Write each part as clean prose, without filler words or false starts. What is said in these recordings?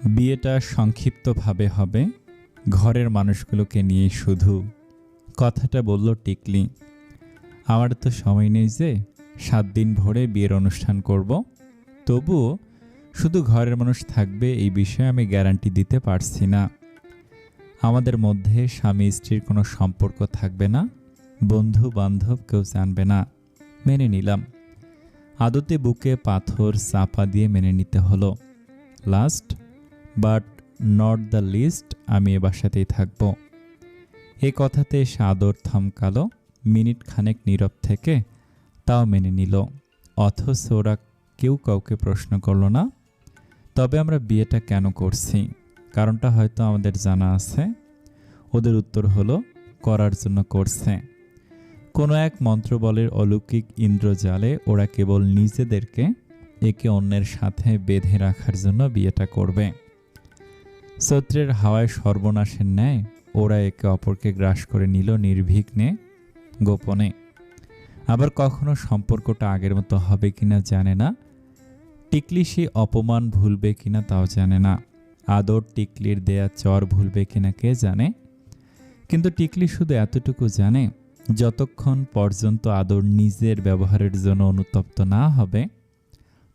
বিয়েটা সংক্ষিপ্তভাবে হবে, ঘরের মানুষগুলোকে নিয়েই শুধু। কথাটা বলল টিকলি। আমার তো সময় নেই যে 7 দিন ভরে বিয়ের অনুষ্ঠান করব। তবুও শুধু ঘরের মানুষ থাকবে এই বিষয়ে আমি গ্যারান্টি দিতে পারছি না। আমাদের মধ্যে স্বামী স্ত্রীর কোনো সম্পর্ক থাকবে না, বন্ধু বান্ধব কেউ জানবে না। মেনে নিলাম। আদতে বুকে পাথর চাপা দিয়ে মেনে নিতে হলো। Last but not the least, আমি এ বাসাতেই থাকব। এই কথাতে সাদর থমকালো, মিনিট খানেক নীরব থেকে তাও মেনে নিল। অথচ ওরা কেউ কাউকে প্রশ্ন করল না। তবে আমরা বিয়েটা কেন করছি কারণটা হয়তো আমাদের জানা আছে। ওদের উত্তর হলো করার জন্য করছে। কোনো এক মন্ত্রবলের অলৌকিক ইন্দ্রজালে ওরা কেবল নিজেদেরকে একে অন্যের সাথে বেঁধে রাখার জন্য বিয়েটা করবে। চৈত্রের হাওয়ায় সর্বনাশের ন্যায় ওরা একে অপরকে গ্রাস করে নিল নির্বিঘ্নে, গোপনে। আবার কখনো সম্পর্কটা আগের মতো হবে কিনা জানে না। টিকলি সেই অপমান ভুলবে কিনা তাও জানে না। আদর টিকলির দেয়া চর ভুলবে কিনা কে জানে। কিন্তু টিকলি শুধু এতটুকু জানে, যতক্ষণ পর্যন্ত আদর নিজের ব্যবহারের জন্য অনুতপ্ত না হবে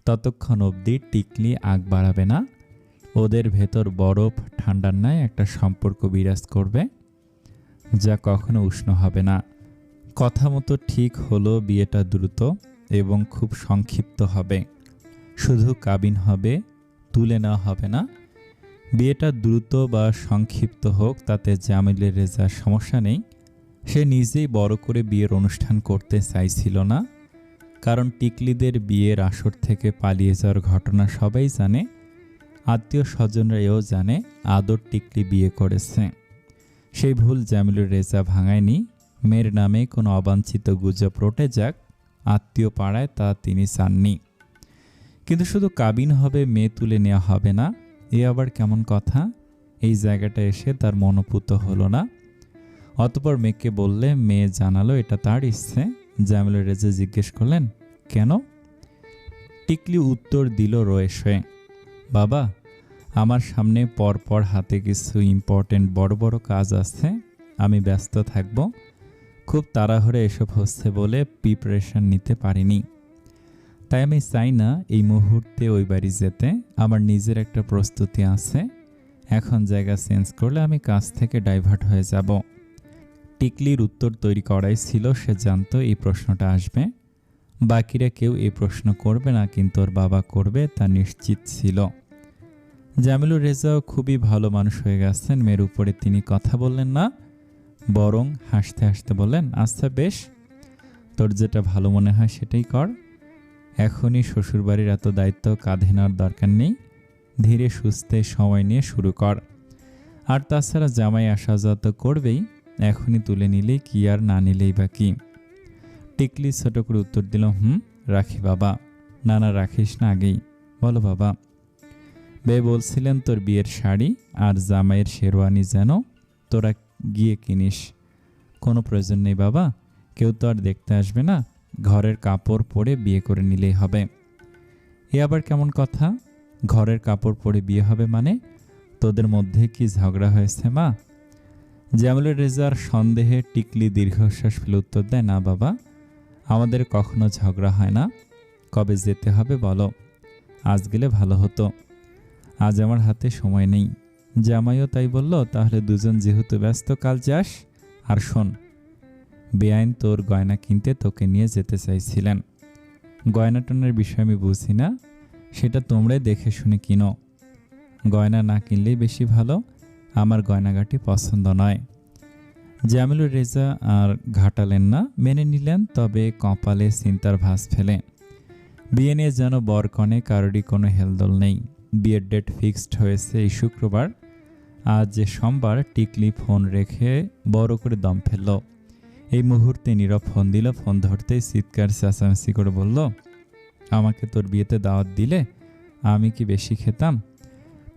ততক্ষণ অবধি টিকলি আগ বাড়াবে না। ওদের ভেতর বরফ ঠান্ডার ন্যায় একটা সম্পর্ক বিরাজ করবে, যা কখনো উষ্ণ হবে না। কথা মতো ঠিক হলো বিয়েটা দ্রুত এবং খুব সংক্ষিপ্ত হবে। শুধু কাবিন হবে, তুলে নেওয়া হবে না। বিয়েটা দ্রুত বা সংক্ষিপ্ত হোক তাতে জামিলের রেজার সমস্যা নেই। সে নিজেই বড় করে বিয়ের অনুষ্ঠান করতে চাইছিল না। কারণ টিকলিদের বিয়ের আসর থেকে পালিয়ে যাওয়ার ঘটনা সবাই জানে। আত্মীয় স্বজনরা এও জানে আদর টিকলি বিয়ে করেছে। সেই ভুল জামিলুর রেজা ভাঙায়নি। মেয়ের নামে কোনো অবাঞ্ছিত গুজব রটে যাক আত্মীয় পাড়ায়, তা তিনি চাননি। কিন্তু শুধু কাবিন হবে, মেয়ে তুলে নেওয়া হবে না, এ আবার কেমন কথা। এই জায়গাটা এসে তার মনোপুত হলো না। অতপর মেয়েকে বললে মেয়ে জানালো এটা তার ইচ্ছে। জামিলুর রেজা জিজ্ঞেস করলেন কেন? টিকলি উত্তর দিল রয়েছে, বাবা আমার সামনে পরপর হাতে কিছু ইম্পর্টেন্ট বড় বড় কাজ আছে, আমি ব্যস্ত থাকব। খুব তাড়াহুড়ো এসব হচ্ছে বলে প্রিপারেশন নিতে পারিনি। তাই আমি চাই না এই মুহূর্তে ওই বাড়ি যেতে। আমার নিজের একটা প্রস্তুতি আছে। এখন জায়গা চেঞ্জ করলে আমি কাজ থেকে ডাইভার্ট হয়ে যাব। টিকলির উত্তর তৈরি করাই ছিল। সে জানতো এই প্রশ্নটা আসবে। বাকিরা কেউ এই প্রশ্ন করবে না, কিন্তু ওর বাবা করবে তা নিশ্চিত ছিল। জামিলুর রেজাও খুবই ভালো মানুষ হয়ে গেছেন। মেয়ের উপরে তিনি কথা বললেন না, বরং হাসতে হাসতে বললেন আচ্ছা বেশ, তোর যেটা ভালো মনে হয় সেটাই কর। এখনই শ্বশুরবাড়ির এত দায়িত্ব কাঁধে নেওয়ার দরকার নেই। ধীরে সুস্থে সময় নিয়ে শুরু কর। আর তাছাড়া জামাই আসা যাওয়া তো করবেই, এখনই তুলে নিলেই কি আর না নিলেই বা কি। টিকলি ছোট করে উত্তর দিল রাখি বাবা। না না রাখিস না, আগেই বলো বাবা। বে বলছিলেন তোর বিয়ের শাড়ি আর জামাইয়ের শেরওয়ানি যেন তোরা গিয়ে কিনিস। কোনো প্রয়োজন নেই বাবা, কেউ তো আর দেখতে আসবে না। ঘরের কাপড় পরে বিয়ে করে নিলেই হবে। এ আবার কেমন কথা? ঘরের কাপড় পরে বিয়ে হবে মানে? তোদের মধ্যে কি ঝগড়া হয়েছে মা? জামিলুর রেজার সন্দেহে টিকলি দীর্ঘশ্বাস ফেলে উত্তর দেয় না বাবা, আমাদের কখনো ঝগড়া হয় না। কবে যেতে হবে বলো, আজ গেলে ভালো হতো। আজ আমার হাতে সময় নেই। জামাইও তাই বলল, তাহলে দুজন যেহেতু ব্যস্ত কাল যাস। আর শোন, বেআইন তোর গয়না কিনতে তোকে নিয়ে যেতে চাইছিলেন। গয়না টনার বিষয় আমি বুঝি না, সেটা তোমরাই দেখে শুনে কিনো। গয়না না কিনলেই বেশি ভালো, আমার গয়নাগাটি পছন্দ নয়। জামিলুর রেজা আর ঘাটালেন না, মেনে নিলেন, তবে কপালে চিন্তার ভাঁজ ফেলে। বিয়ে নিয়ে যেন বরকনে কারোরই কোনো হেলদোল নেই। বিয়ের ডেট ফিক্সড হয়েছে এই শুক্রবার। আজ যে সোমবার। টিকলি ফোন রেখে বড় করে দম ফেলল। এই মুহূর্তে নীরব ফোন দিল। ফোন ধরতেই চিৎকার চেঁচামেচি করে বলল, আমাকে তোর বিয়েতে দাওয়াত দিলে আমি কি বেশি খেতাম?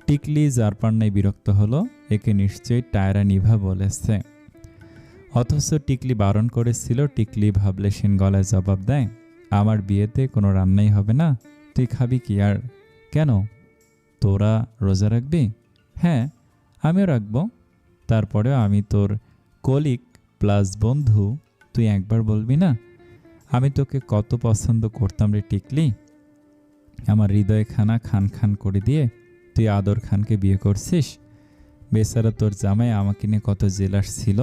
টিকলি জারপান্নায় বিরক্ত হলো, একে নিশ্চয়ই টায়রা নিভা বলেছে। অথচ টিকলি বারণ করেছিল। টিকলি ভাবলেশীন গলায় জবাব দেয়, আমার বিয়েতে কোনো রান্নাই হবে না, তুই খাবি কি আর? কেন? তোরা রোজা রাখবি? হ্যাঁ, আমিও রাখব। তারপরেও আমি তোর কলিগ প্লাস বন্ধু, তুই একবার বলবি না আমি তোকে কত পছন্দ করতাম রে টিকলি? আমার হৃদয় খানা খান খান করে দিয়ে তুই আদর খানকে বিয়ে করছিস। বেচারা তোর জামাই আমাকে নিয়ে কত জেলাস ছিল।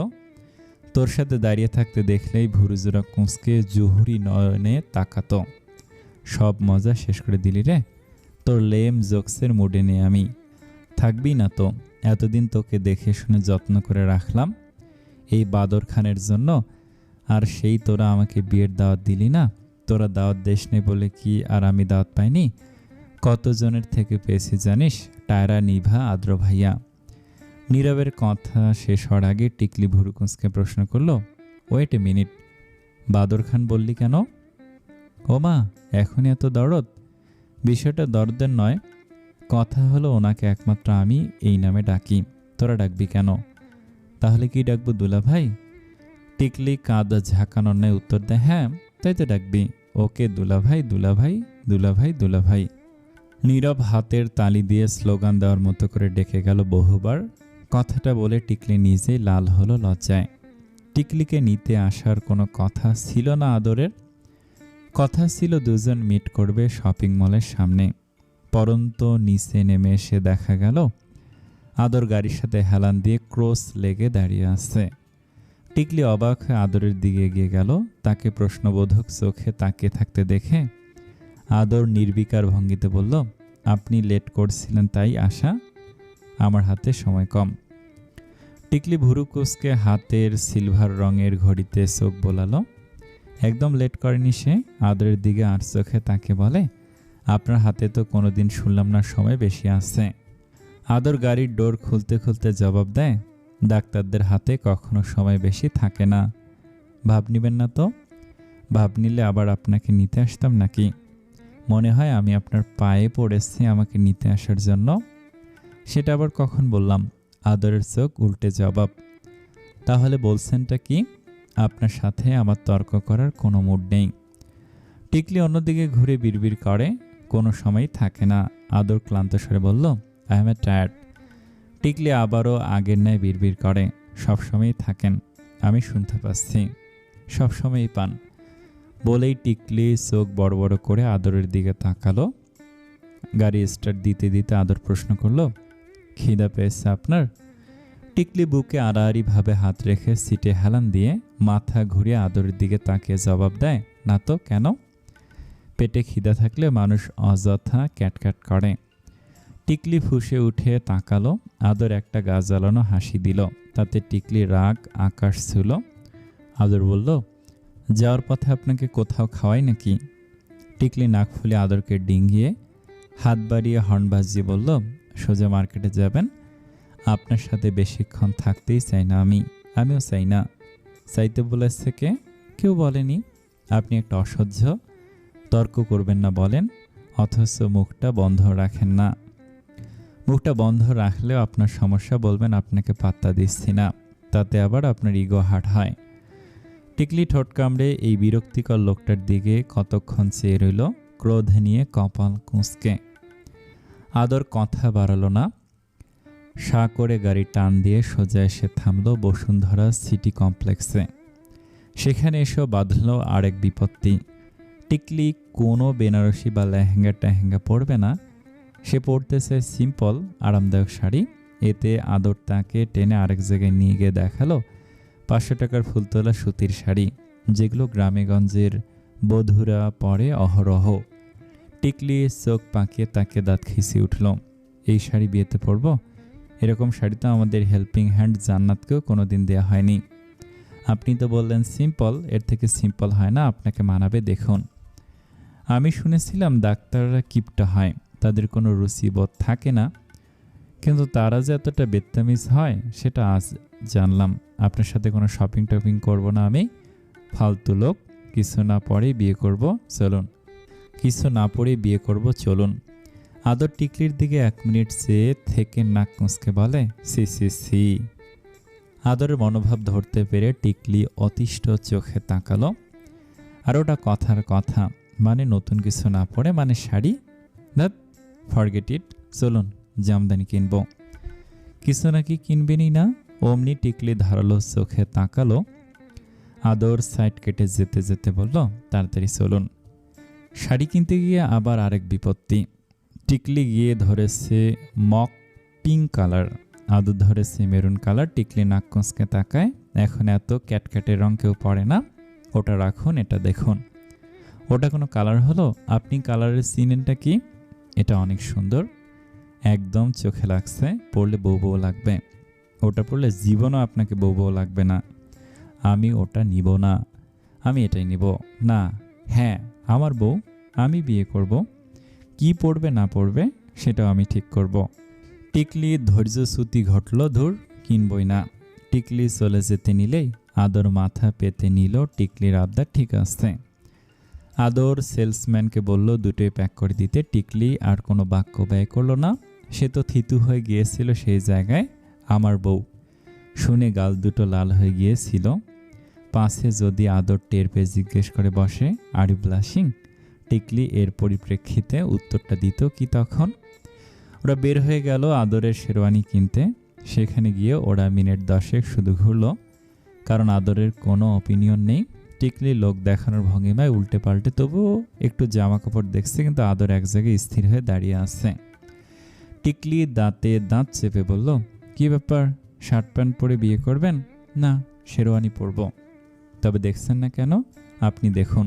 তোর সাথে দাঁড়িয়ে থাকতে দেখলেই ভুরুজোড়া কুঁচকে জুহুরি নয়নে তাকাতো। সব মজা শেষ করে দিলি রে। তোর লেম জোকসের মুডে নেই আমি। থাকবি না তো? এতদিন তোকে দেখে শুনে যত্ন করে রাখলাম এই বাদর খানের জন্য, আর সেই তোরা আমাকে বিয়ের দাওয়াত দিলি না। তোরা দাওয়াত দেশ নেই বলে কি আর আমি দাওয়াত পাইনি? কতজনের থেকে পেয়েছি জানিস? টায়রা, নিভা, আদ্র ভাইয়া। নীরবের কথা শেষ হওয়ার আগে টিকলি ভুরুকুঁচকে প্রশ্ন করল, ওয়েট এ মিনিট, বাদর খান বললি কেন? ও মা, এখনই এত দরদ? বিষয়টা দরদের নয়, কথা হলো ওনাকে একমাত্র আমি এই নামে ডাকি, তোরা ডাকবি কেন? তাহলে কি ডাকবো দুলা ভাই? টিকলি কাঁদা ঝাঁকানোর ন্যায় উত্তর দেয়, হ্যাঁ তাই তো ডাকবি, ওকে দুলা ভাই, দুলা ভাই, দুলা ভাই, দুলা ভাই। নীরব হাতের তালি দিয়ে স্লোগান দেওয়ার মতো করে ডেকে গেল বহুবার। কথাটা বলে টিকলি নিজেই লাল হলো লজ্জায়। টিকলিকে নিতে আসার কোনো কথা ছিল না আদরের। কথা ছিল দুজন মিট করবে শপিং মলের সামনে। পরন্ত নিচে নেমে এসে দেখা গেল আদর গাড়ির সাথে হেলান দিয়ে ক্রস লেগে দাঁড়িয়ে আছে। টিকলি অবাক হয়ে আদরের দিকে এগিয়ে গেল। তাকে প্রশ্নবোধক চোখে তাকিয়ে থাকতে দেখে আদর নির্বিকার ভঙ্গিতে বলল, আপনি লেট করছিলেন তাই আসা, আমার হাতে সময় কম। টিকলি ভুরুকুঁচকে হাতের সিলভার রঙের ঘড়িতে চোখ বোলালো। একদম লেট করেনি সে। আদরের দিকে আর চোখে তাকে বলে, আপনার হাতে তো কোনোদিন শুনলাম না সময় বেশি আছে। আদর গাড়ির ডোর খুলতে খুলতে জবাব দেয়, ডাক্তারদের হাতে কখনো সময় বেশি থাকে না। ভাব নিবেন না তো? ভাব নিলে আবার আপনাকে নিতে আসতাম নাকি? মনে হয় আমি আপনার পায়ে পড়েছি আমাকে নিতে আসার জন্য? সেটা আবার কখন বললাম? আদরের চোখ উল্টে জবাব, তাহলে বলছেনটা কি? আপনার সাথে আমার তর্ক করার কোনো মুড নেই। টিকলি অন্যদিকে ঘুরে বিড়বিড় করে, কোনো সময় থাকে না। আদর ক্লান্ত স্বরে বলল, আই এম টায়ার্ড। টিকলি আবারও আগের ন্যায় বিড়বিড় করে, সবসময়ই থাকেন, আমি শুনতে পাচ্ছি, সবসময়ই পান। বলেই টিকলি চোখ বড় বড় করে আদরের দিকে তাকালো। গাড়ি স্টার্ট দিতে দিতে আদর প্রশ্ন করল, খিদা পেয়েছে আপনার? টিকলি বুকে আড়াআড়িভাবে হাত রেখে সিটে হেলান দিয়ে মাথা ঘুরিয়ে আদরের দিকে তাকিয়ে জবাব দেয়, না তো, কেন? পেটে খিদা থাকলে মানুষ অযথা ক্যাটক্যাট করে। টিকলি ফুঁসে উঠে তাকালো। আদর একটা গা জ্বালানো হাসি দিল, তাতে টিকলি রাগ আকাশ ছিল। আদর বলল, যাওয়ার পথে আপনাকে কোথাও খাওয়াই নাকি? টিকলি নাক ফুলে আদরকে ডিঙ্গিয়ে হাত বাড়িয়ে হর্ন বাজিয়ে বলল, সোজা মার্কেটে যাবেন? আপনার সাথে বেশিক্ষণ থাকতেই চাই না আমিও চাই না। চাইতে বলেছে কে? কেউ বলেনি। আপনি একটা অসহ্য, তর্ক করবেন না বলেন, অথচ মুখটা বন্ধ রাখেন না। মুখটা বন্ধ রাখলেও আপনার সমস্যা, বলবেন আপনাকে পাত্তা দিচ্ছি না, তাতে আবার আপনার ইগো হার্ট হয়। টিকলি ঠোঁট কামড়ে এই বিরক্তিকর লোকটার দিকে কতক্ষণ চেয়ে রইল, ক্রোধ নিয়ে কপাল কুঁচকে। আদর কথা বাড়ালো না। সা করে গাড়ি টান দিয়ে সোজা এসে থামল বসুন্ধরা সিটি কমপ্লেক্সে। সেখানে এসেও বাঁধল আরেক বিপত্তি। টিকলি কোনো বেনারসি বা লেহেঙ্গা টেহেঙ্গা পরবে না। সে পরতেছে সিম্পল আরামদায়ক শাড়ি। এতে আদর তাকে টেনে আরেক জায়গায় নিয়ে গিয়ে দেখালো 500 টাকার ফুলতোলা সুতির শাড়ি, যেগুলো গ্রামেগঞ্জের বধূরা পরে অহরহ। টিকলি চোখ পাকিয়ে তাকে দাঁত খিসে উঠল। এই শাড়ি বিয়েতে পরব? এরকম শাড়ি তো আমাদের হেল্পিং হ্যান্ড জান্নাতকেও কোনোদিন দেয়া হয়নি। আপনি তো বললেন সিম্পল, এর থেকে সিম্পল হয় না, আপনাকে মানাবে দেখুন। আমি শুনেছিলাম ডাক্তাররা কিপটা হয়, তাদের কোনো রুচিবোধ থাকে না, কিন্তু তারা যে এতটা বেত্তামিজ হয় সেটা আজ জানলাম। আপনার সাথে কোনো শপিং টপিং করবো না আমি, ফালতু লোক। কিছু না পড়ে বিয়ে করব, চলুন। কিছু না পড়ে বিয়ে করব, চলুন। আদর টিকলির দিকে 1 মিনিট চেয়ে থেকে নাক কুঁচকে বলে, সি সি সি। আদরের মনোভাব ধরতে পেরে টিকলি অতিষ্ঠ চোখে তাকালো। আর ওটা কথার কথা, মানে নতুন কিছু না পড়ে, মানে শাড়ি? দ্যাট ফরগেট ইট, চলুন জামদানি কিনবো। কিছু নাকি কিনবেনই না। অমনি টিকলি ধারালো চোখে তাকালো। আদর সাইড কেটে যেতে যেতে বলল, তাড়াতাড়ি চলুন। শাড়ি কিনতে গিয়ে আবার আরেক বিপত্তি। টিকলি গিয়ে ধরেছে মক পিঙ্ক কালার, আদর ধরেছে মেরুন কালার। টিকলি নাক কুঁচকে তাকায়। এখন এত ক্যাটক্যাটে রং কেউ পরে না। ওটা রাখুন, এটা দেখুন। ওটা কোনো কালার হলো? আপনি কালারের চিনেনটা কি? এটা অনেক সুন্দর, একদম চোখে লাগছে, পরলে বউ বউ লাগবে। ওটা পরলে জীবনও আপনাকে বউ বউ লাগবে না। আমি ওটা নিব না, আমি এটাই নিব। না, হ্যাঁ, আমার বউ, আমি বিয়ে করব। কি পড়বে না পড়বে সেটাও আমি ঠিক করব। টিকলি ধৈর্যচ্যুতি ঘটল, ধুর, কিনবই না। টিকলি চলে যেতে নিলেই আদর মাথা পেতে নিল। টিকলির আবদার ঠিক আছে। আদর সেলসম্যানকে বলল দুটোই প্যাক করে দিতে। টিকলি আর কোনো বাক্য ব্যয় করল না। সে তো থিতু হয়ে গিয়েছিল সেই জায়গায়। আমার বউ শুনে গাল দুটো লাল হয়ে গিয়েছিল। পাশে যদি আদর টের পেয়ে জিজ্ঞেস করে বসে, আর ইউ ব্লাশিং? টিকলি এর পরিপ্রেক্ষিতে উত্তরটা দিত কি তখন? ওরা বের হয়ে গেল আদরের শেরওয়ানি কিনতে। সেখানে গিয়ে ওরা মিনিট 10 শুধু ঘুরল, কারণ আদরের কোনো অপিনিয়ন নেই। টিকলি লোক দেখানোর ভঙ্গিমায় উল্টে পাল্টে তবুও একটু জামা কাপড় দেখছে, কিন্তু আদর এক জায়গায় স্থির হয়ে দাঁড়িয়ে আছে। টিকলি দাঁতে দাঁত চেপে বলল, কি ব্যাপার, শার্ট প্যান্ট পরে বিয়ে করবেন? না, শেরওয়ানি পরব। তবে দেখছেন না কেন? আপনি দেখুন।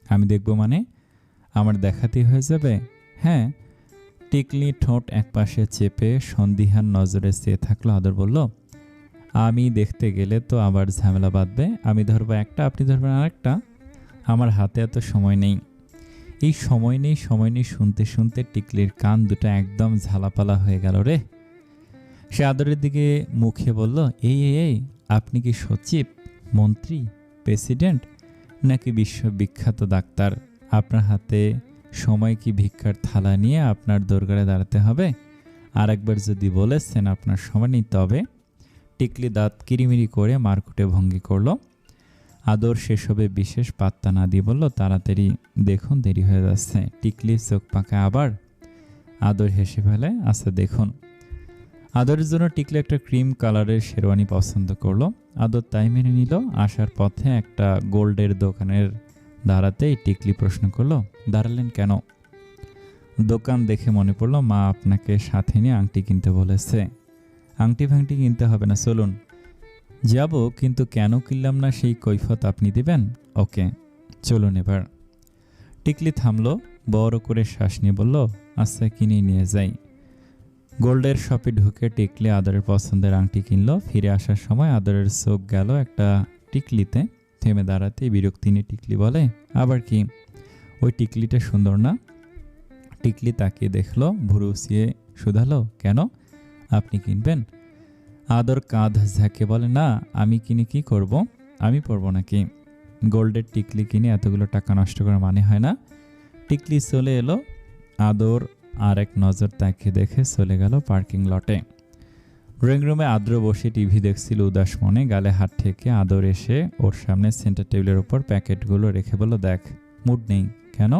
আমি দেখব মানে? আমার দেখাতেই হয়ে যাবে। হ্যাঁ। টিকলি ঠোঁট একপাশে চেপে সন্দিহান নজরে চেয়ে থাকলো। আদর বলল, আমি দেখতে গেলে তো আবার ঝামেলা বাঁধবে। আমি ধরবো একটা, আপনি ধরবেন আরেকটা। আমার হাতে এত সময় নেই। এই সময় নেই শুনতে শুনতে টিকলির কান দুটো একদম ঝালাপালা হয়ে গেল রে। সে আদরের দিকে মুখে বলল, এই এই এই, আপনি কি সচিব, মন্ত্রী, প্রেসিডেন্ট, নাকি বিশ্ববিখ্যাত ডাক্তার? আপনার হাতে সময় কি ভিক্ষার থালা নিয়ে আপনার দোরগোড়ায় দাঁড়াতে হবে? আর একবার যদি বলেছেন আপনার সময় নেই তবে। টিকলি দাঁত কিরিমিরি করে মারকুটে ভঙ্গি করল। আদর সেসবে বিশেষ পাত্তা না দিয়ে বলল, তাড়াতাড়ি দেখুন, দেরি হয়ে যাচ্ছে। টিকলি চোখ পাকা আবার। আদর হেসে ফেলে, আচ্ছা দেখুন। আদরের জন্য টিকলি একটা ক্রিম কালারের শেরওয়ানি পছন্দ করলো। আদর তাই মেনে নিল। আসার পথে একটা গোল্ডের দোকানের দাঁড়াতেই টিকলি প্রশ্ন করলো, দাঁড়ালেন কেন? দোকান দেখে মনে পড়লো মা আপনাকে সাথে নিয়ে আংটি কিনতে বলেছে। আংটি ফাংটি কিনতে হবে না, চলুন। যাব, কিন্তু কেন কিনলাম না সেই কৈফত আপনি দেবেন। ওকে, চলুন এবার। টিকলি থামলো, বড় করে শ্বাস নিয়ে বলল, আচ্ছা কিনে নিয়ে যাই। গোল্ডের শপে ঢুকে টিকলি আদরের পছন্দের আংটি কিনল। ফিরে আসার সময় আদরের চোখ গেল একটা টিকলিতে। থেমে দাঁড়াতেই বিরক্তি নিয়ে টিকলি বলে, আবার কি? ওই টিকলিটা সুন্দর না? টিকলি তাকিয়ে দেখলো, ভুরু উঁচিয়ে শুধালো, কেন, আপনি কিনবেন? আদর কাঁধ ঝাঁকে বলে, না, আমি কিনে কি করব? আমি পরবো নাকি? গোল্ডের টিকলি কিনে এতগুলো টাকা নষ্ট করার মানে হয় না। টিকলি চলে এলো। আদর আর এক নজর তাকিয়ে দেখে চলে গেল পার্কিং লটে। ড্রয়িং রুমে আদ্র বসে টিভি দেখছিল উদাস মনে। গালে হাত ঠেকে আদর এসে ওর সামনে সেন্টার টেবিলের ওপর প্যাকেটগুলো রেখে বলল, দেখ, মুড নেই কেন?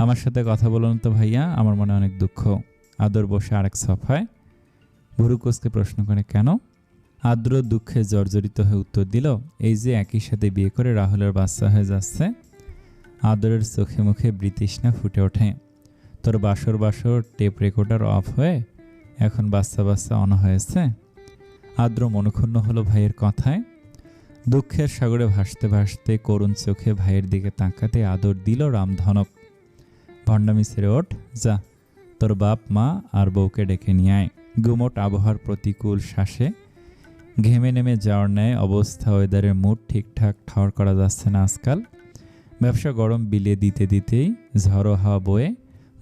আমার সাথে কথা বলুন তো ভাইয়া, আমার মনে অনেক দুঃখ। আদর বসে আরেক সোফায় ভুরু কুঁচকে প্রশ্ন করে, কেন? আদ্র দুঃখে জর্জরিত হয়ে উত্তর দিল, এই যে একই সাথে বিয়ে করে রাহুলের বাচ্চা হয়ে যাচ্ছে। আদরের চোখে মুখে বৃতৃষ্ণা ফুটে ওঠে। তোর বাসর টেপ রেকর্ডার অফ হয়ে এখন বাচ্চা অন হয়েছে। আদ্র মনক্ষুণ্ণ হলো ভাইয়ের কথায়। দুঃখের সাগরে ভাসতে ভাসতে করুণ চোখে ভাইয়ের দিকে তাকাতে আদর দিল রামধনক, ভণ্ডামি ছেড়ে ওঠ, যা, তোর বাপ মা আর বউকে ডেকে নিয়ে আয়। গুমোট আবহাওয়ার প্রতিকূল শ্বাসে ঘেমে নেমে যাওয়ার ন্যায় অবস্থা। ওয়েদারের মুড ঠিকঠাক ঠাওর করা যাচ্ছে না আজকাল। ব্যবসা গরম বিলিয়ে দিতে দিতেই ঝড়ো হাওয়া বয়ে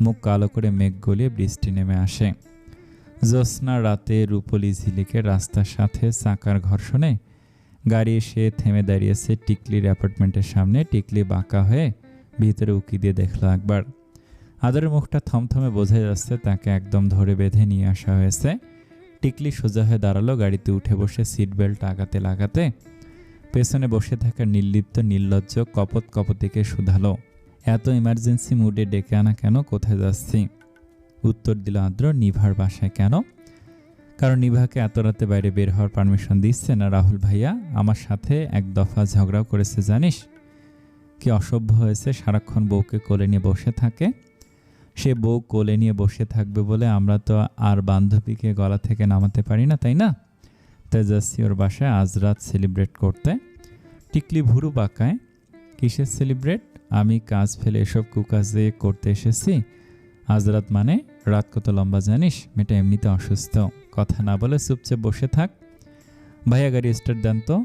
মুখ কালো করে মেঘ গলিয়ে বৃষ্টি নেমে আসে। জ্যোৎস্না রাতে রূপলি ঝিলিকের রাস্তার সাথে চাকার ঘর্ষণে গাড়ি এসে থেমে দাঁড়িয়েছে টিকলির অ্যাপার্টমেন্টের সামনে। টিকলি বাঁকা হয়ে ভিতরে উকি দিয়ে দেখলো একবার। আদরের মুখটা থমথমে বোঝা যাচ্ছে তাকে একদম ধরে বেঁধে নিয়ে আসা হয়েছে। টিকলি সোজা হয়ে দাঁড়ালো। গাড়িতে উঠে বসে সিট বেল্ট লাগাতে লাগাতে পেছনে বসে থাকা নির্লিপ্ত নির্লজ্জ কপতিকে শুধালো, এত ইমার্জেন্সি মুডে ডেকে আনা কেন? কোথায় যাচ্ছি? উত্তর দিল আদ্র, নিভার বাসায়। কেন? কারণ নিভাকে এত রাতে বাইরে বের হওয়ার পারমিশন দিচ্ছে না রাহুল ভাইয়া। আমার সাথে এক দফা ঝগড়াও করেছে জানিস। কি অসভ্য হয়েছে, সারাক্ষণ বউকে কোলে নিয়ে বসে থাকে। সে বউ কোলে নিয়ে বসে থাকবে বলে আমরা তো আর বান্ধবীকে গলা থেকে নামাতে পারি না, তাই না? তাই যাচ্ছি ওর বাসায় আজ রাত সেলিব্রেট করতে। টিকলি ভুরু বাঁকায়। কিসের সেলিব্রেট? আমি কাজ ফেলে এসব কুকাজে করতে এসেছি। আজ রাত মানে? রাত কত লম্বা জানিস? মেয়েটা এমনিতে অসুস্থ। কথা না বলে চুপচাপ বসে থাক। ভাইয়া গাড়ি স্টার্ট দেন তো।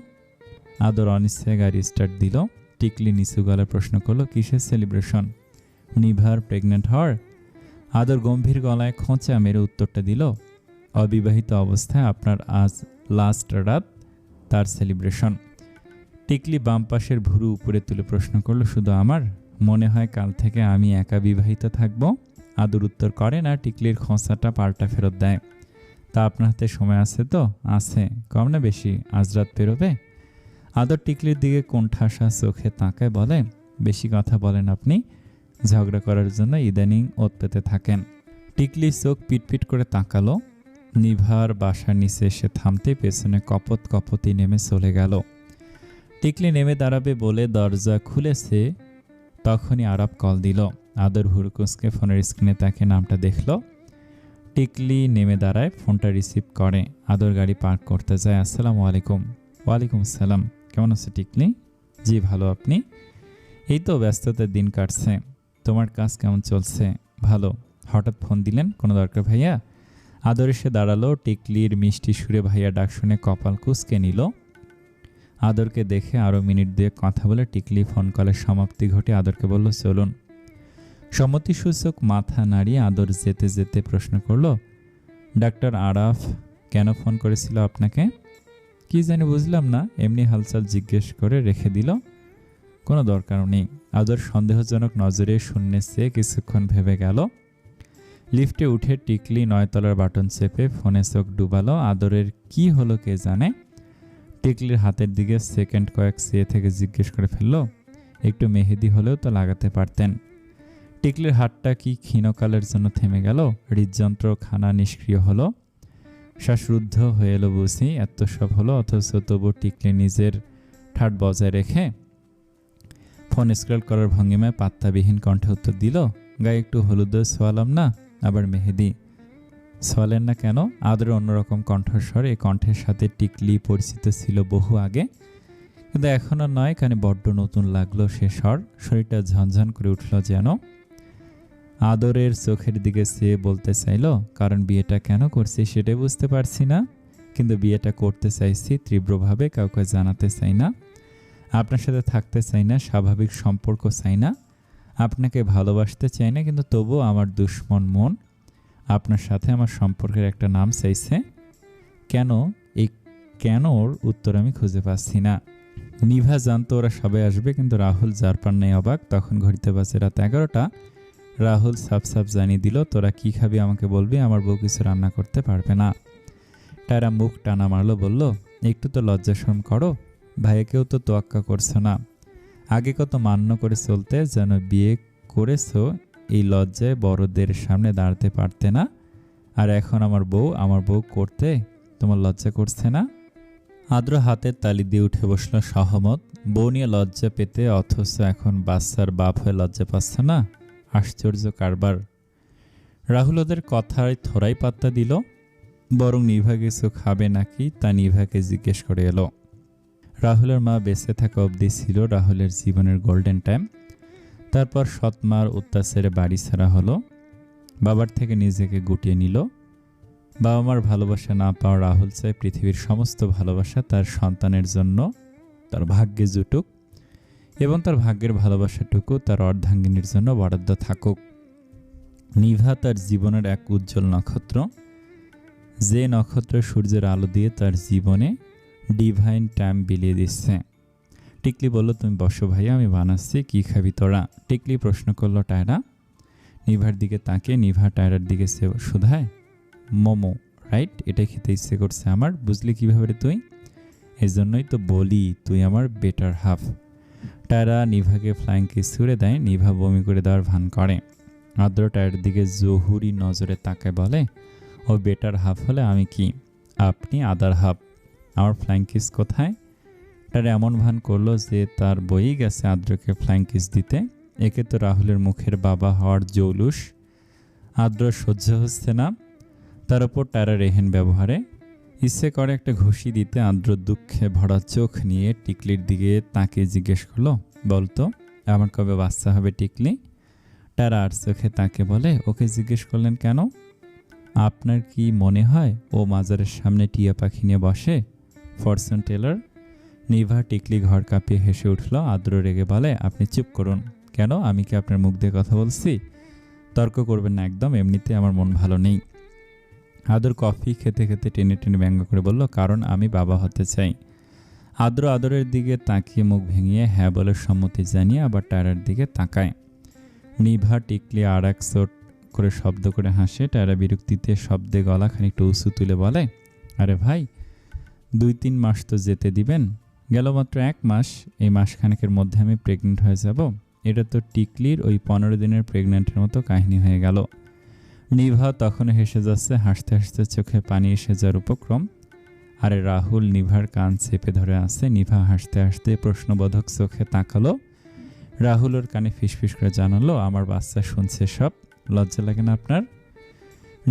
আদর অনিশ্চয় গাড়ি স্টার্ট দিল। টিকলি নিচু গলায় প্রশ্ন করলো, কিসের সেলিব্রেশন? নিভার প্রেগনেন্ট হওয়ার। আদর গম্ভীর গলায় খোঁচা মেরে উত্তরটা দিল, অবিবাহিত অবস্থায় আপনার আজ লাস্ট রাত, তার সেলিব্রেশন। টিকলি বাম পাশের ভুরু উপরে তুলে প্রশ্ন করলো, শুধু আমার? মনে হয় কাল থেকে আমি একা বিবাহিত থাকবো। আদর উত্তর করে না, টিকলির খোঁচাটা পাল্টা ফেরত দেয়। তা আপনার হাতে সময় আছে তো? আছে। কম না বেশি? আজ রাত পেরোবে? আদর টিকলির দিকে কোণঠাসা চোখে তাকায়, বলে, বেশি কথা বলেন আপনি। ঝগড়া করার জন্য ইদানিং ওত পেতে থাকেন। টিকলি চোখ পিটপিট করে তাকালো। নিভার বাসার নিচে এসে থামতে পেছনে কপত কপতি নেমে চলে গেল। টিকলি নেমে দাঁড়াবে বলে দরজা খুলেছে, তখনই আরাপ কল দিল। আদর হুড়কুসকে ফোনের স্ক্রিনে তাকে নামটা দেখল। টিকলি নেমে দাঁড়ায়, ফোনটা রিসিভ করে। আদর গাড়ি পার্ক করতে যায়। আসসালামু আলাইকুম। ওয়ালাইকুম আসসালাম। কেমন আছে টিকলি? জি ভালো, আপনি? এই তো ব্যস্ততার দিন কাটছে। তোমার কাজ কেমন চলছে? ভালো। হঠাৎ ফোন দিলেন, কোনো দরকার ভাইয়া? আদর এসে দাঁড়ালো। টিকলির মিষ্টি সুরে ভাইয়া ডাক শুনে কপাল কুঁচকে নিল। আদরকে দেখে আরও মিনিট দিয়ে কথা বলে টিকলি ফোন কলের সমাপ্তি ঘটে আদরকে বলল, চলুন। সম্মতিসূচক মাথা নাড়িয়ে আদর যেতে যেতে প্রশ্ন করল, ডাক্তার আরাফ কেন ফোন করেছিল আপনাকে? কি জানি বুঝলাম না, এমনি হালচাল জিজ্ঞেস করে রেখে দিল। কোনো দরকার নেই। আদর সন্দেহজনক নজরে শূন্যে চেয়ে কিছুক্ষণ ভেবে গেল। লিফটে উঠে টিকলি 9 তলার বাটন চেপে ফোনে চোখ ডুবালো। আদরের কি হলো কে জানে। টিকলির হাতের দিকে সেকেন্ড কয়েক চেয়ে থেকে জিজ্ঞেস করে ফেলল, একটু মেহেদি হলেও তো লাগাতে পারতেন। টিকলির হাতটা কি ক্ষীণকালের জন্য থেমে গেল। হৃদযন্ত্র খানা নিষ্ক্রিয় হলো। শ্বাসরুদ্ধ হয়ে এলো বুঝি। এত সব হলো অথচ তবু টিকলি নিজের ঠাট বজায় রেখে ফোন স্ক্রল করার ভঙ্গিমায় পাত্তাবিহীন কণ্ঠে উত্তর দিল, গায়ে একটু হলুদ সোয়ালাম না, আবার মেহেদি সোয়ালেন না কেন? আদরের অন্যরকম কণ্ঠস্বর। এই কণ্ঠের সাথে টিকলি পরিচিত ছিল বহু আগে, কিন্তু এখনও নয়। কানে বড্ড নতুন লাগলো সে স্বর। শরীরটা ঝনঝন করে উঠল যেন। আদরের চোখের দিকে চেয়ে বলতে চাইল, কারণ বিয়েটা কেন করছি সেটাই বুঝতে পারছি না, কিন্তু বিয়েটা করতে চাইছি তীব্রভাবে, কাউকে জানাতে চাই না, আপনার সাথে থাকতে চাই না, স্বাভাবিক সম্পর্ক চাই না, আপনাকে ভালোবাসতে চাই না, কিন্তু তবুও আমার দুশ্মন মন আপনার সাথে আমার সম্পর্কের একটা নাম চাইছে। কেন? এই কেনর উত্তর আমি খুঁজে পাচ্ছি না। নিভা জানতো ওরা সবাই আসবে, কিন্তু রাহুল যার পার নেই অবাক। তখন ঘড়িতে বাজে রাত 11টা। রাহুল সাফ সাফ জানিয়ে দিল, তোরা কি খাবি আমাকে বলবি, আমার বউ কিছু রান্না করতে পারবে না। টায়রা মুখ টানা মারলো, বলল, একটু তো লজ্জা শরম করো, ভাইয়াকেও তো তোয়াক্কা করছো না। আগে কত মান্য করে চলতে, যেন বিয়ে করেছো এই লজ্জায় বড়দের সামনে দাঁড়াতে পারতে না, আর এখন আমার বউ করতে তোমার লজ্জা করছে না? আদ্র হাতের তালি দিয়ে উঠে বসলো সহমত। বউ নিয়ে লজ্জা পেতে, অথচ এখন বাচ্চার বাপ হয়ে লজ্জা পাচ্ছে না। আশ্চর্য কারবার। রাহুল ওদের কথায় থোড়াই পাত্তা দিল, বরং নিভা কিছু খাবে নাকি তা নিভাকে জিজ্ঞেস করে এলো। রাহুলের মা বেঁচে থাকা অবধি ছিল রাহুলের জীবনের গোল্ডেন টাইম। তারপর সৎমার অত্যাচারে বাড়ি ছাড়া হলো। বাবার থেকে নিজেকে গুটিয়ে নিল। বাবা মার ভালোবাসা না পাওয়া রাহুল চায় পৃথিবীর সমস্ত ভালোবাসা তার সন্তানের জন্য তার ভাগ্যে জুটুক, এবং তার ভাগ্যের ভালোবাসাটুকু তার অর্ধাঙ্গিনীর জন্য বরাদ্দ থাকুক। নিভা তার জীবনের এক উজ্জ্বল নক্ষত্র, যে নক্ষত্র সূর্যের আলো দিয়ে তার জীবনে ডিভাইন টাইম বিলিয়ে দিচ্ছে। টিকলি বলল, তুমি বসো ভাইয়া, আমি বানাচ্ছি, কি খাবি তোরা? টিকলি প্রশ্ন করলো টায়রা। নিভার দিকে তাকিয়ে নিভা টায়রার দিকে শুধায়, মোমো, রাইট? এটাই খেতে ইচ্ছে করছে আমার, বুঝলি কিভাবে রে তুই? এই জন্যই তো বলি তুই আমার বেটার হাফ। টায়রা নিভাকে ফ্লাইং কিস ছুড়ে দেয়। নিভা বমি করে দেওয়ার ভান করে। আদ্র টায়ারের দিকে জহুরি নজরে তাকায় বলে, ও বেটার হাফ হলে আমি কি? আপনি আদার হাফ। আমার ফ্লাইং কিস কোথায়? টায়ার এমন ভান করলো যে তার বই গেছে আদ্রকে ফ্লাইং কিস দিতে। একে তো রাহুলের মুখের বাবা হওয়ার জৌলুস আদ্র সহ্য হচ্ছে না, তার উপর টায়ারের এহেন ব্যবহারে ইচ্ছে করে একটা ঘুষি দিতে। আদ্র দুঃখে ভরা চোখ নিয়ে টিকলির দিকে তাকিয়ে জিজ্ঞেস করলো, বলতো আমার কবে বাচ্চা হবে টিকলি? টায়ার আর চোখে তাকে বলে, ওকে জিজ্ঞেস করলেন কেন? আপনার কি মনে হয় ও মাজারের সামনে টিয়া পাখি নিয়ে বসে? Fortune teller. নিভা টিকলি ঘর কাঁপিয়ে হেসে উঠল। আদ্র রেগে বলে, আপনি চুপ করুন। কেন? আমি কি আপনার মুখ দিয়ে কথা বলছি? তর্ক করবেন না একদম, এমনিতে আমার মন ভালো নেই। আদর কফি খেতে খেতে টেনে টেনে ব্যঙ্গ করে বলল, কারণ আমি বাবা হতে চাই। আদ্র আদরের দিকে তাকিয়ে মুখ ভেঙিয়ে হ্যাঁ বলে সম্মতি জানিয়ে আবার টায়ারের দিকে তাকায়। নিভা টিকলি আর এক চোট করে শব্দ করে হাসে। টায়ারা বিরক্তিতে শব্দে গলা খানিকটা উঁচু তুলে বলে, আরে ভাই, 2-3 মাস তো যেতে দিবেন। গেল মাত্র 1 মাস, এই মাসখানেকের মধ্যে আমি প্রেগনেন্ট হয়ে যাব। এটা তো টিকলির ওই 15 দিনের প্রেগনেন্টের মতো কাহিনী হয়ে গেল। নিভা তখন হেসে যাচ্ছে, হাসতে হাসতে চোখে পানি এসে যাওয়ার উপক্রম। আরে রাহুল নিভার কান চেপে ধরে আছে। নিভা হাসতে হাসতে প্রশ্নবোধক চোখে তাকালো। রাহুল ওর কানে ফিসফিস করে জানালো, আমার বাচ্চা শুনছে সব, লজ্জা লাগে না আপনার?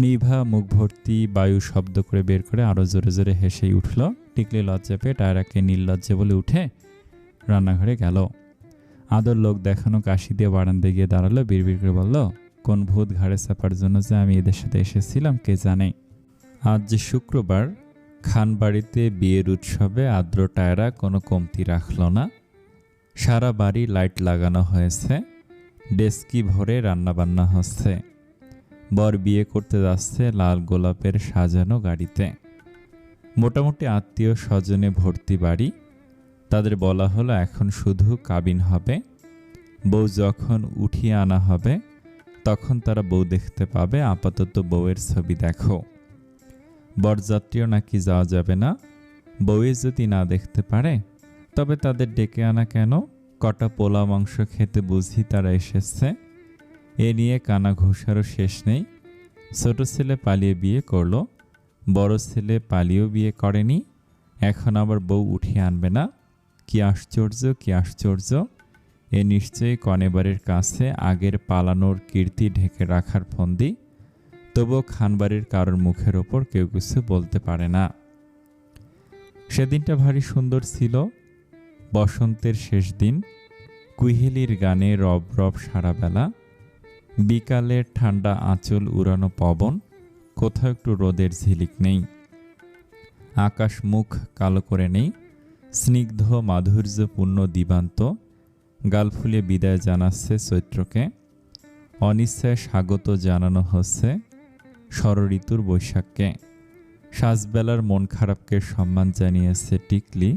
নিভা মুখ ভর্তি বায়ু শব্দ করে বের করে আরো জোরে জোরে হেসেই উঠল। টিকলি লজ্জা পেয়ে টায়রাকে নির্লজ্জে বলে উঠে রান্নাঘরে গেল। আদর লোক দেখানো কাশি দিয়ে বারান্দায় গিয়ে দাঁড়ালো, বিড়বিড় করে বলল, কোন ভূত ঘাড়ে চাপার জন্য যে আমি এদের সাথে এসেছিলাম কে জানে। আজ যে শুক্রবার, খানবাড়িতে বিয়ের উৎসবে আদ্র টায়রা কোনো কমতি রাখল না। সারা বাড়ি লাইট লাগানো হয়েছে, ডেস্কি ভরে রান্নাবান্না হচ্ছে। বর বিয়ে করতে যাচ্ছে লাল গোলাপের সাজানো গাড়িতে। মোটামুটি আত্মীয় স্বজনে ভর্তি বাড়ি। তাদের বলা হলো এখন শুধু কাবিন হবে, বউ যখন উঠিয়ে আনা হবে তখন তারা বউ দেখতে পাবে, আপাতত বউয়ের ছবি দেখো। বরযাত্রীও নাকি যাওয়া যাবে না, বউয়ে যদি না দেখতে পারে তবে তাদের ডেকে আনা কেন? কটা পোলা মাংস খেতে বুঝি তারা এসেছে। এ নিয়ে কানা ঘুষারও শেষ নেই। ছোট ছেলে পালিয়ে বিয়ে করলো, বড় ছেলে পালিয়েও বিয়ে করেনি, এখন আবার বউ উঠিয়ে আনবে না। কি আশ্চর্য, কি আশ্চর্য! এ নিশ্চয়ই কনেবাড়ির কাছে আগের পালানোর কীর্তি ঢেকে রাখার ফন্দি। তবুও খানবাড়ির কারোর মুখের ওপর কেউ কিছু বলতে পারে না। সেদিনটা ভারী সুন্দর ছিল। বসন্তের শেষ দিন, কুহেলির গানে রব রব সারাবেলা, বিকালের ঠান্ডা আঁচল উড়ানো পবন, কোথাও একটু রোদের ঝিলিক নেই। আকাশ মুখ কালো করে নেই, স্নিগ্ধ মাধুর্যপূর্ণ দিবান্ত গাল ফুলে বিদায় জানাচ্ছে চৈত্রকে। অনিচ্ছায় স্বাগত জানানো হচ্ছে ষড়ঋতুর বৈশাখকে। সাজবেলার মন খারাপকে সম্মান জানিয়েছে টিকলি।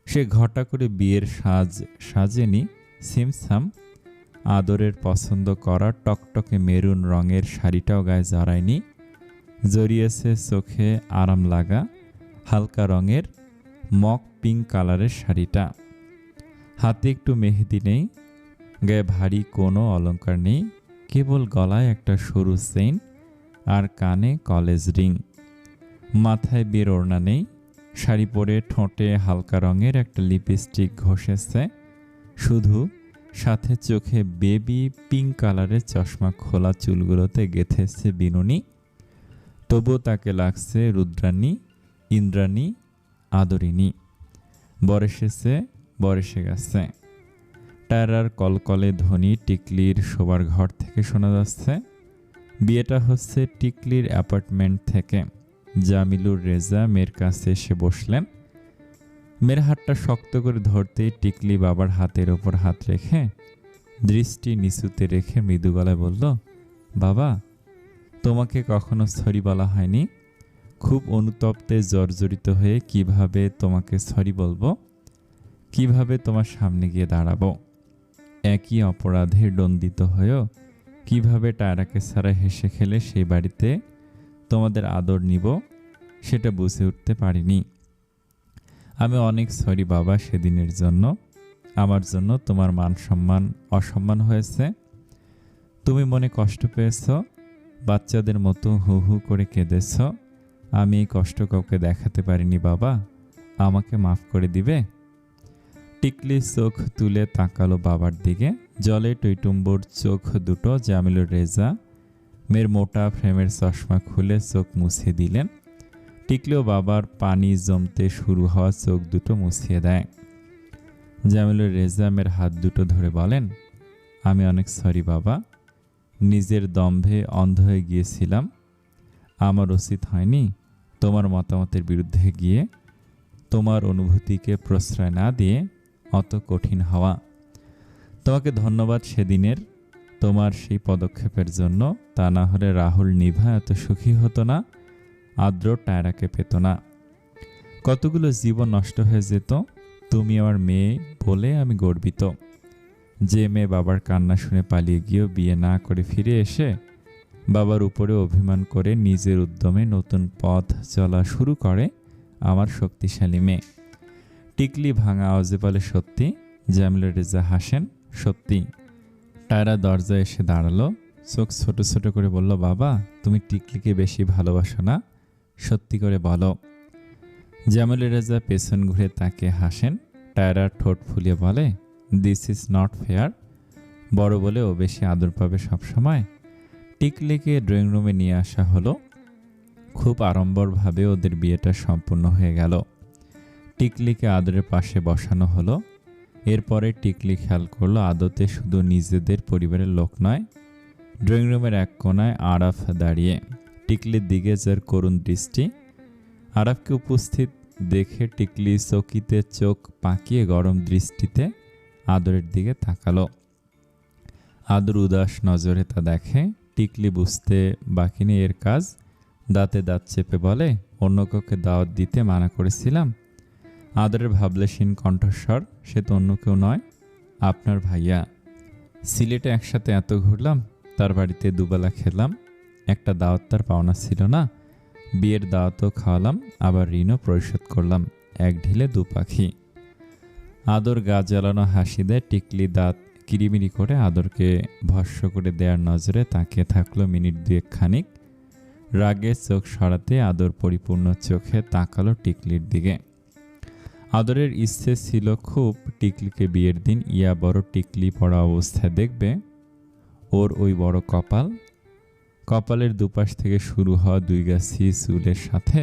সে ঘটা করে বিয়ের সাজ সাজেনি, সিমসাম আদরের পছন্দ করা টকটকে মেরুন রঙের শাড়িটাও গায়ে জড়ায়নি। জড়িয়েছে চোখে আরাম লাগা হালকা রঙের মক পিঙ্ক কালারের শাড়িটা। হাতে একটু মেহেদি নেই, গায়ে ভারী কোনো অলংকার নেই, কেবল গলায় একটা সরু চেইন আর কানে কলেজ রিং। মাথায় বের ওড়না নেই, শাড়ি পরে ঠোঁটে হালকা রঙের একটা লিপস্টিক ঘষেছে শুধু, সাথে চোখে বেবি পিঙ্ক কালারের চশমা খোলা চুলগুলোতে গেঁথেছে বিনুনি। তবুও তাকে লাগছে রুদ্রাণী, ইন্দ্রাণী, আদরিনী। বর এসেছে, বর এসে গেছে। টায়ারার কলকলে ধ্বনি টিকলির শোবার ঘর থেকে শোনা যাচ্ছে। বিয়েটা হচ্ছে টিকলির অ্যাপার্টমেন্ট থেকে। জামিলুর রেজা মেয়ের কাছে এসে বসলেন। মেয়ের হাতটা শক্ত করে ধরতেই টিকলি বাবার হাতের ওপর হাত রেখে দৃষ্টি নিচুতে রেখে মৃদু গলায় বলল, বাবা, তোমাকে কখনো সরি বলা হয়নি। খুব অনুতপ্তে জর্জরিত হয়ে কিভাবে তোমাকে সরি বলবো, কিভাবে তোমার সামনে গিয়ে দাঁড়াবো। একই অপরাধে দণ্ডিত হয়েও কিভাবে টায়রাকে ছাড়া হেসে খেলে সেই বাড়িতে তোমাদের আদর নিব সেটা বুঝে উঠতে পারিনি। আমি অনেক সরি বাবা সেদিনের জন্য। আমার জন্য তোমার মান সম্মান অসম্মান হয়েছে। তুমি মনে কষ্ট পেয়েছ, বাচ্চাদের মতো হু হু করে কেঁদেছ। আমি এই কষ্ট কাউকে দেখাতে পারিনি বাবা, আমাকে মাফ করে দিবে? টিকলি চোখ তুলে তাকালো বাবার দিকে। জলে টইটুম্বুর চোখ দুটো জামিলুর রেজা মেয়ের মোটা ফ্রেমের চশমা খুলে চোখ মুছে দিলেন। টিকলিও বাবার পানি জমতে শুরু হওয়া চোখ দুটো মুছিয়ে দেয়। জামিলুর রেজা মেয়ের হাত দুটো ধরে বলেন, আমি অনেক সরি বাবা, নিজের দম্ভে অন্ধ হয়ে গিয়েছিলাম। আমার উচিত হয়নি তোমার মতামতের বিরুদ্ধে গিয়ে তোমার অনুভূতিকে প্রশ্রয় না দিয়ে অত কঠিন হওয়া। তোমাকে ধন্যবাদ সেদিনের তোমার সেই পদক্ষেপের জন্য, তা না হলে রাহুল নিভা এত সুখী হতো না, আদ্র টায়রাকে পেত না, কতগুলো জীবন নষ্ট হয়ে যেত। তুমি আমার মেয়ে বলে আমি গর্বিত। যে মেয়ে বাবার কান্না শুনে পালিয়ে গিয়েও বিয়ে না করে ফিরে এসে বাবার উপরে অভিমান করে নিজের উদ্যমে নতুন পথ চলা শুরু করে, আমার শক্তিশালী মেয়ে। টিকলি ভাঙা আওয়াজে বলে, সত্যি? জামিলুর রেজা হাসেন, সত্যি। টায়রা দরজায় এসে দাঁড়ালো, চোখ ছোট ছোট করে বলল, বাবা তুমি টিকলিকে বেশি ভালোবাসো না, সত্যি করে বলো। জামিলুর রেজা পেছন ঘুরে তাকে হাসেন। টায়রা ঠোঁট ফুলিয়ে বলে, দিস ইজ নট ফেয়ার। বড় বলে ও বেশি আদর পাবে সবসময়। টিকলিকে ড্রয়িং রুমে নিয়ে আসা হলো। খুব আড়ম্বরভাবে ওদের বিয়েটা সম্পূর্ণ হয়ে গেল। টিকলিকে আদরের পাশে বসানো হলো। এরপরে টিকলি খেয়াল করলো আদতে শুধু নিজেদের পরিবারের লোক নয়, ড্রয়িং রুমের এক কোনায় আরাফ দাঁড়িয়ে, টিকলির দিকে যার করুণ দৃষ্টি। আরাফকে উপস্থিত দেখে টিকলি চকিতে চোখ পাকিয়ে গরম দৃষ্টিতে আদরের দিকে তাকালো। আদর উদাস নজরে তা দেখে। টিকলি বুঝতে বাকি নেই এর কাজ। দাঁতে দাঁত চেপে বলে, অন্য কাউকে দাওয়াত দিতে মানা করেছিলাম। আদরের ভাবলেশীন কণ্ঠস্বর, সে তো অন্য কেউ নয়, আপনার ভাইয়া। সিলেটে একসাথে এত ঘুরলাম, তার বাড়িতে দুবেলা খেলাম, একটা দাওয়াত তার পাওনা ছিল না। বিয়ের দাওয়াতও খাওয়ালাম, আবার ঋণও পরিশোধ করলাম, এক ঢিলে দু পাখি। আদর গা জ্বালানো হাসি দেয়। টিকলি দাঁত কিরিমিরি করে আদরকে ভস্য করে দেওয়ার নজরে তাকিয়ে থাকলো মিনিট দুয়েক খানিক। রাগে চোখ সরাতে আদর পরিপূর্ণ চোখে তাকালো টিকলির দিকে। আদরের ইচ্ছে ছিল খুব টিকলিকে বিয়ের দিন ইয়া বড় টিকলি পড়া অবস্থায় দেখবে। ওর ওই বড় কপাল, কপালের দুপাশ থেকে শুরু হওয়া দুই গাছি চুলের সাথে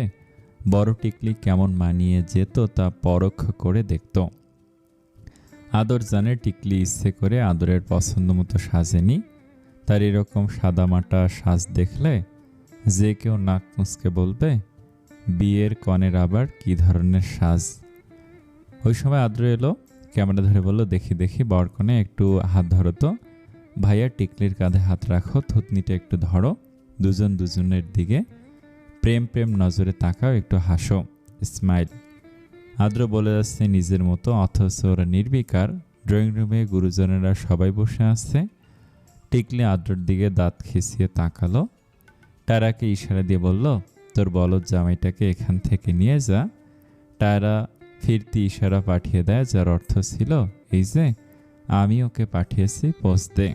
বড় টিকলি কেমন মানিয়ে যেত তা পরখ করে দেখত। আদর জানে টিকলি ইচ্ছে করে আদরের পছন্দ মতো সাজেনি। তার এরকম সাদামাটা সাজ দেখলে যে কেউ নাক মুচকে বলবে, বিয়ের কনের আবার কি ধরনের সাজ। ওই সময় আদ্র এলো, ক্যামেরা ধরে বলল, দেখি দেখি বরকনে একটু হাত ধরো তো। ভাইয়া টিকলির কাঁধে হাত রাখো, থুতনিটা একটু ধরো, দুজন দুজনের দিকে প্রেম প্রেম নজরে তাকাও, একটু হাসো, স্মাইল। আদ্র বলে যাচ্ছে নিজের মতো, অথচ ওরা নির্বিকার। ড্রয়িং রুমে গুরুজনেরা সবাই বসে আছে। টিকলি আদ্রর দিকে দাঁত খিঁচিয়ে তাকালো। টায়রাকে ইশারা দিয়ে বলল, তোর বলদ জামাইটাকে এখান থেকে নিয়ে যা। টায়রা ফিরতি ইশারা পাঠিয়ে দেয়, যার অর্থ ছিল, এই যে আমি ওকে পাঠিয়েছি, পোস্ট দে।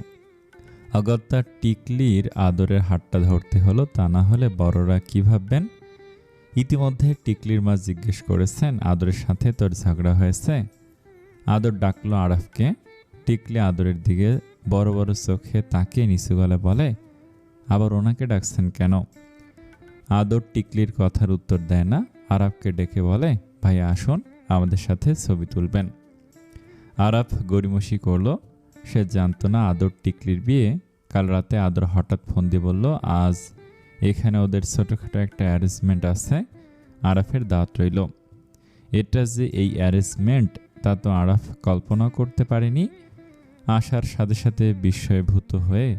অগত্যা টিকলির আদরের হাতটা ধরতে হলো, তা না হলে বড়রা কি ভাববেন। ইতিমধ্যে টিকলির মা জিজ্ঞেস করেছেন, আদরের সাথে তোর ঝগড়া হয়েছে? আদর ডাকলো আরাফকে। টিকলি আদরের দিকে বড় বড় চোখে তাকিয়ে নিচু গলায় বলে, আবার ওনাকে ডাকছেন কেন? আদর টিকলির কথার উত্তর দেয় না। আরাফকে ডেকে বলে, ভাই আসুন, আমাদের সাথে ছবি তুলবেন। আরাফ গড়িমসি করলো। সে জানতো না আদর টিকলির বিয়ে। কাল রাতে আদর হঠাৎ ফোন দিয়ে বলল, আজ এখানে ওদের ছোটোখাটো একটা অ্যারেঞ্জমেন্ট আছে, আরাফের দাওয়াত রইল। এটা যে এই অ্যারেঞ্জমেন্ট তা তো আরাফ কল্পনা করতে পারেনি। আসার সাথে সাথে বিস্ময়ভূত হয়ে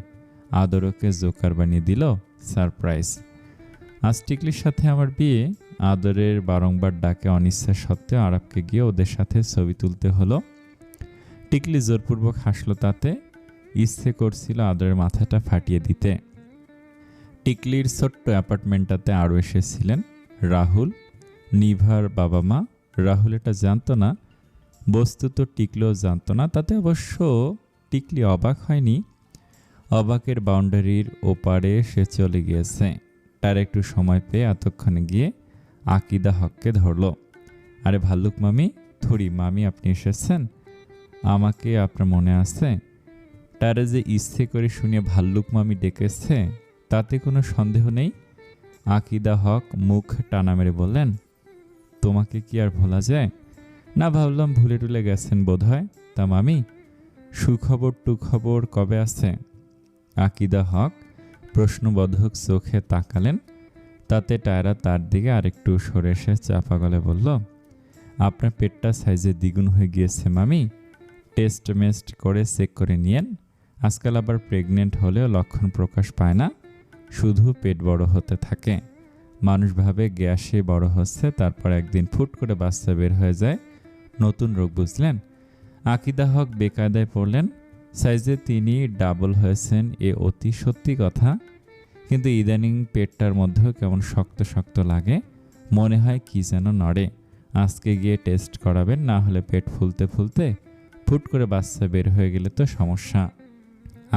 আদরকে জোকার বানিয়ে দিল, সারপ্রাইজ। আজ টিকলির সাথে আমার বিয়ে। আদরের বারংবার ডাকে অনিচ্ছা সত্ত্বেও আরাফকে গিয়ে ওদের সাথে ছবি তুলতে হলো। টিকলি জোরপূর্বক হাসলো, তাতে ইচ্ছে করছিল আদরের মাথাটা ফাটিয়ে দিতে। টিকলির ছোট্ট অ্যাপার্টমেন্টটাতে আরও এসেছিলেন রাহুল, নিভার বাবা মা। রাহুল এটা জানতো না, বস্তুত টিকলিও জানতো না। তাতে অবশ্য টিকলি অবাক হয়নি। অবাকের বাউন্ডারির ওপারে সে চলে গিয়েছে। তার একটু সময় পেয়ে এতক্ষণে গিয়ে আকিদা হককে ধরল। আরে ভাল্লুক মামি, থুড়ি মামি, আপনি এসেছেন? আমাকে আপনার মনে আছে? তারা যে ইচ্ছে করে শুনিয়ে ভাল্লুক মামি ডেকেছে তাতে কোনো সন্দেহ নেই। আকিদা হক মুখ টানা মেরে বললেন, তোমাকে কি আর ভোলা যায়? না, ভাবলাম ভুলে টুলে গেছেন বোধ হয়। তা মামি, সুখবর টুখবর কবে আছে? আকিদা হক প্রশ্নবোধক চোখে তাকালেন। তাতে টায়রা তার দিকে আরেকটু সরে এসে চাপা গলে বলল, আপনার পেটটা সাইজে দ্বিগুণ হয়ে গিয়েছে মামি। টেস্ট মেস্ট করে চেক করে নিয়েন। আজকাল আবার প্রেগনেন্ট হলেও লক্ষণ প্রকাশ পায় না, শুধু পেট বড় হতে থাকে। মানুষ ভাবে গ্যাসে বড় হচ্ছে, তারপর একদিন ফুট করে বাচ্চা বের হয়ে যায়। নতুন রোগ, বুঝলেন? আকিদা হক বেকায়দায় পড়লেন। সাইজে তিনি ডাবল হয়েছেন এ অতি সত্যি কথা, কিন্তু ইদানিং পেটটার মধ্যেও কেমন শক্ত শক্ত লাগে, মনে হয় কি যেন নড়ে। আজকে গিয়ে টেস্ট করাবেন, না হলে পেট ফুলতে ফুলতে ফুট করে বাচ্চা বের হয়ে গেলে তো সমস্যা।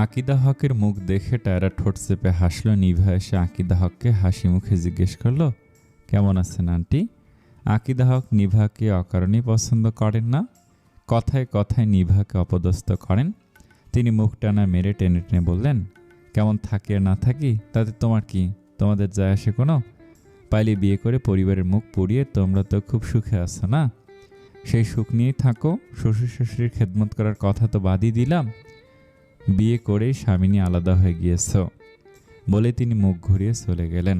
আকিদা হকের মুখ দেখে টায়রা ঠোঁট চেপে হাসল। নিভা এসে আকিদা হককে হাসি মুখে জিজ্ঞেস করলো, কেমন আছেন আন্টি? আকিদা হক নিভাকে অকারণেই পছন্দ করেন না, কথায় কথায় নিভাকে অপদস্থ করেন। তিনি মুখ টানা মেরে টেনে টেনে বললেন, কেমন থাকি আর না থাকি তাতে তোমার কি? তোমাদের যায় আসে কোনো? পাইলে বিয়ে করে পরিবারের মুখ পুড়িয়ে তোমরা তো খুব সুখে আছো না? সেই সুখ নিয়েই থাকো। শ্বশুর শাশুড়ির খেদমত করার কথা তো বাদই দিলাম, বিয়ে করেই স্বামী নিয়ে আলাদা হয়ে গিয়েছ বলে তিনি মুখ ঘুরিয়ে চলে গেলেন।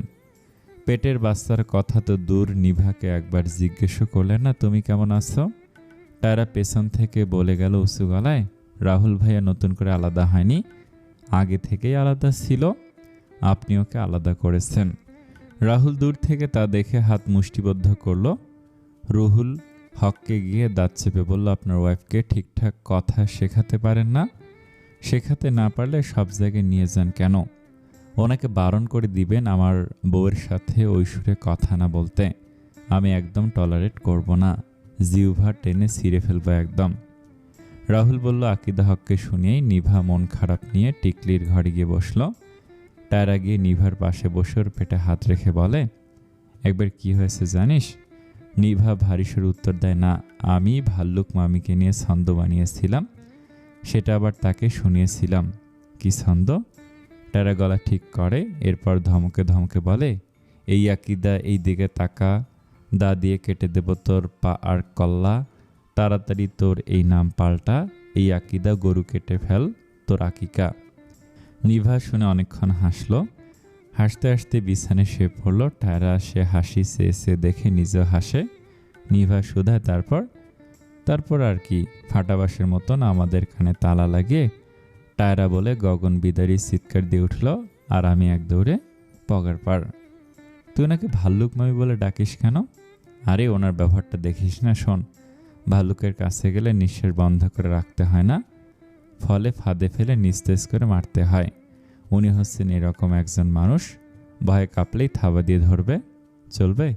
পেটের বাচ্চার কথা তো দূর, নিভাকে একবার জিজ্ঞেস করলেন না, তুমি কেমন আছো? তারা পেছন থেকে বলে গেল উঁচু গলায়, রাহুল ভাইয়া নতুন করে আলাদা হয়নি, আগে থেকেই আলাদা ছিল, আপনি ওকে আলাদা করেছেন। রাহুল দূর থেকে তা দেখে হাত মুষ্টিবদ্ধ করল। রুহুল হককে গিয়ে দাঁত চেপে বলল, আপনার ওয়াইফকে ঠিকঠাক কথা শেখাতে পারেন না? শেখাতে না পারলে সব জায়গায় নিয়ে যান কেন? ওনাকে বারণ করে দিবেন আমার বউয়ের সাথে ওই সুরে কথা না বলতে। আমি একদম টলারেট করব না, জিহ্বা টেনে ছিঁড়ে ফেলবো একদম। রাহুল বলল। আকিদা হককে শুনিয়েই নিভা মন খারাপ নিয়ে টিকলির ঘরে গিয়ে বসল। টায়রা গিয়ে নিভার পাশে বসে ওর পেটে হাত রেখে বলে, একবার কি হয়েছে জানিস? নিভা ভারী সুরে উত্তর দেয়, না, আমি ভাল্লুক মামিকে নিয়ে ছন্দ বানিয়েছিলাম, সেটা আবার তাকে শুনিয়েছিলাম। কি ছন্দ? টায়রা গলা ঠিক করে, এরপর ধমকে ধমকে বলে, এই আকিদা, এই দিকে তাকা, দা দিয়ে কেটে দেব তোর পা আর কল্লা, তাড়াতাড়ি তোর এই নাম পাল্টা, এই আকিদা, গরু কেটে ফেল তোর আকিকা। নিভা শুনে অনেকক্ষণ হাসলো। হাসতে হাসতে বিছানে শুয়ে পড়ল। টায়রা সে হাসি চেয়ে দেখে নিজেও হাসে, নিভা শুধায়, তারপর আর কি? ফাটাবাসের মতন আমাদের কানে তালা লাগিয়ে টায়রা বলে গগন বিদারী চিৎকার দিয়ে উঠল, আর আমি এক দৌড়ে পগার পার। তুই ওনাকে ভাল্লুক মামি বলে ডাকিস কেন? আরে ওনার ব্যবহারটা দেখিস না, শোন, ভাল্লুকের কাছে গেলে নিঃশ্বাস বন্ধ করে রাখতে হয় না, ফলে ফাঁদে ফেলে নিস্তেজ করে মারতে হয়। উনি হচ্ছেন এরকম একজন মানুষ, ভয়ে কাঁপলেই থাবা দিয়ে ধরবে, চলবে?